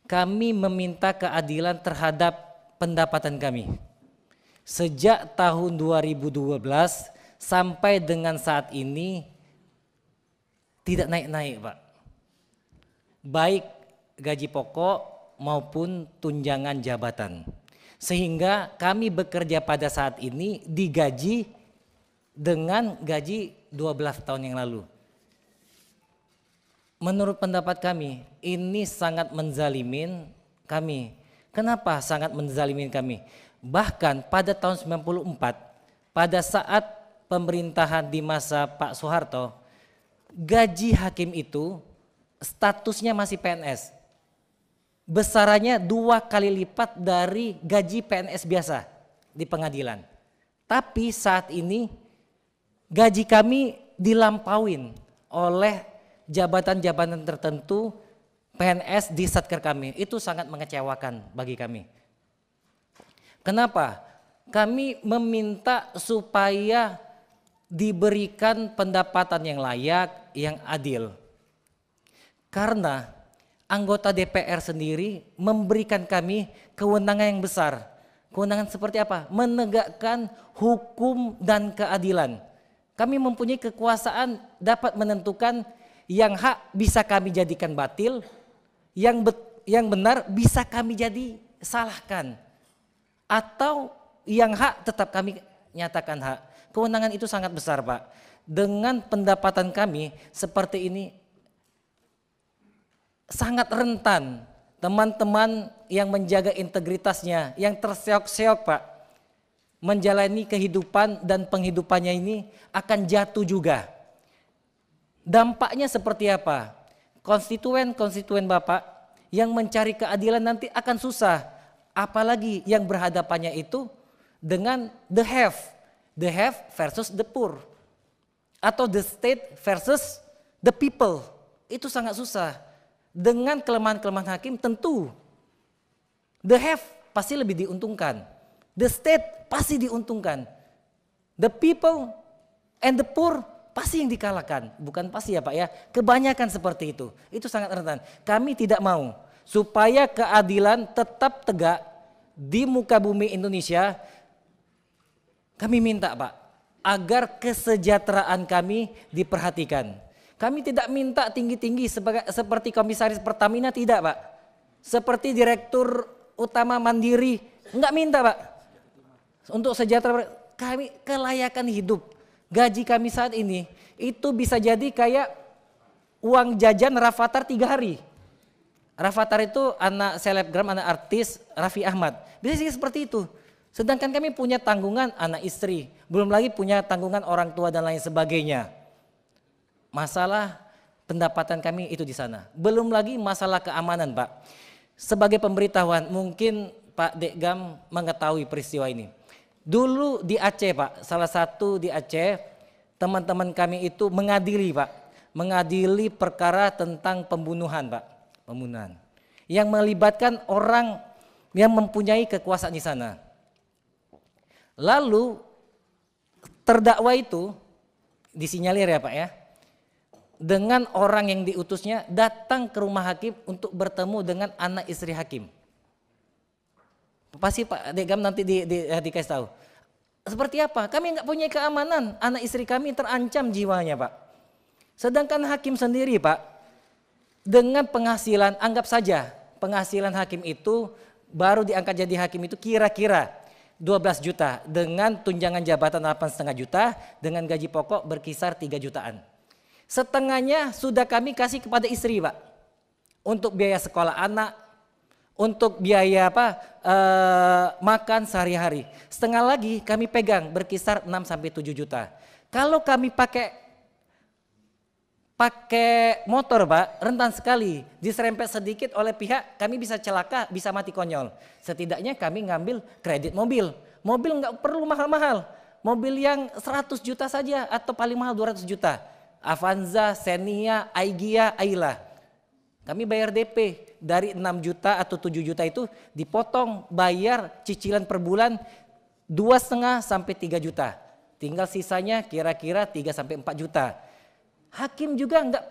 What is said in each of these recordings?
kami meminta keadilan terhadap pendapatan kami. Sejak tahun 2012 sampai dengan saat ini tidak naik-naik, Pak. Baik gaji pokok maupun tunjangan jabatan. Sehingga kami bekerja pada saat ini digaji dengan gaji 12 tahun yang lalu. Menurut pendapat kami, ini sangat menzalimin kami. Kenapa sangat menzalimin kami? Bahkan pada tahun 94, pada saat pemerintahan di masa Pak Soeharto, gaji hakim itu statusnya masih PNS. Besarannya 2 kali lipat dari gaji PNS biasa di pengadilan. Tapi saat ini gaji kami dilampauin oleh jabatan-jabatan tertentu PNS di Satker kami. Itu sangat mengecewakan bagi kami. Kenapa? Kami meminta supaya diberikan pendapatan yang layak, yang adil. Karena anggota DPR sendiri memberikan kami kewenangan yang besar. Kewenangan seperti apa? Menegakkan hukum dan keadilan. Kami mempunyai kekuasaan dapat menentukan yang hak bisa kami jadikan batil, yang benar bisa kami jadi salahkan. Atau yang hak tetap kami nyatakan hak. Kewenangan itu sangat besar, Pak. Dengan pendapatan kami seperti ini sangat rentan teman-teman yang menjaga integritasnya, yang terseok-seok, Pak, menjalani kehidupan dan penghidupannya ini akan jatuh juga. Dampaknya seperti apa? Konstituen-konstituen Bapak yang mencari keadilan nanti akan susah. Apalagi yang berhadapannya itu dengan the have versus the poor, atau the state versus the people. Itu sangat susah. Dengan kelemahan-kelemahan hakim tentu the have pasti lebih diuntungkan, the state pasti diuntungkan, the people and the poor pasti yang dikalahkan. Bukan pasti ya Pak ya, kebanyakan seperti itu. Itu sangat rentan. Kami tidak mau supaya keadilan tetap tegak di muka bumi Indonesia. Kami minta Pak, agar kesejahteraan kami diperhatikan. Kami tidak minta tinggi-tinggi seperti komisaris Pertamina, tidak Pak. Seperti direktur utama Mandiri, enggak minta Pak. Untuk sejahtera kami, kelayakan hidup. Gaji kami saat ini itu bisa jadi kayak uang jajan Rafathar 3 hari. Rafathar itu anak selebgram, anak artis Raffi Ahmad. Bisa sih seperti itu. Sedangkan kami punya tanggungan anak istri, belum lagi punya tanggungan orang tua dan lain sebagainya. Masalah pendapatan kami itu di sana. Belum lagi masalah keamanan Pak. Sebagai pemberitahuan, mungkin Pak Dekgam mengetahui peristiwa ini. Dulu di Aceh Pak, salah satu di Aceh, teman-teman kami itu mengadili Pak. Mengadili perkara tentang pembunuhan Pak. Pembunuhan. Yang melibatkan orang yang mempunyai kekuasaan di sana. Lalu terdakwa itu disinyalir ya Pak ya, dengan orang yang diutusnya datang ke rumah hakim untuk bertemu dengan anak istri hakim. Pasti Pak Dekgam nanti dikasih tahu. Seperti apa? Kami nggak punya keamanan, anak istri kami terancam jiwanya Pak. Sedangkan hakim sendiri Pak, dengan penghasilan, anggap saja penghasilan hakim itu baru diangkat jadi hakim itu kira-kira 12 juta dengan tunjangan jabatan 8,5 juta, dengan gaji pokok berkisar 3 jutaan. Setengahnya sudah kami kasih kepada istri Pak, untuk biaya sekolah anak, untuk biaya makan sehari-hari. Setengah lagi kami pegang berkisar 6-7 juta. Kalau kami pakai motor Pak, rentan sekali, diserempet sedikit oleh pihak, kami bisa celaka, bisa mati konyol. Setidaknya kami ngambil kredit mobil. Mobil nggak perlu mahal-mahal, mobil yang 100 juta saja atau paling mahal 200 juta. Avanza, Xenia, Aigia, Ayla. Kami bayar DP dari 6 juta atau 7 juta itu dipotong, bayar cicilan per bulan 2,5 sampai 3 juta. Tinggal sisanya kira-kira 3 sampai 4 juta. Hakim juga enggak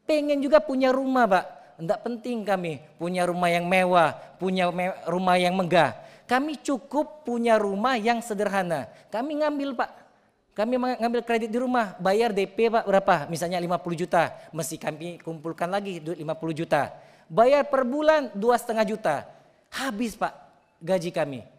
pengen juga punya rumah Pak, Tidak penting kami punya rumah yang mewah, punya rumah yang megah. Kami cukup punya rumah yang sederhana. Kami ngambil Pak, kami ngambil kredit di rumah, bayar DP Pak berapa? Misalnya 50 juta, mesti kami kumpulkan lagi duit 50 juta. Bayar per bulan 2,5 juta. Habis Pak gaji kami.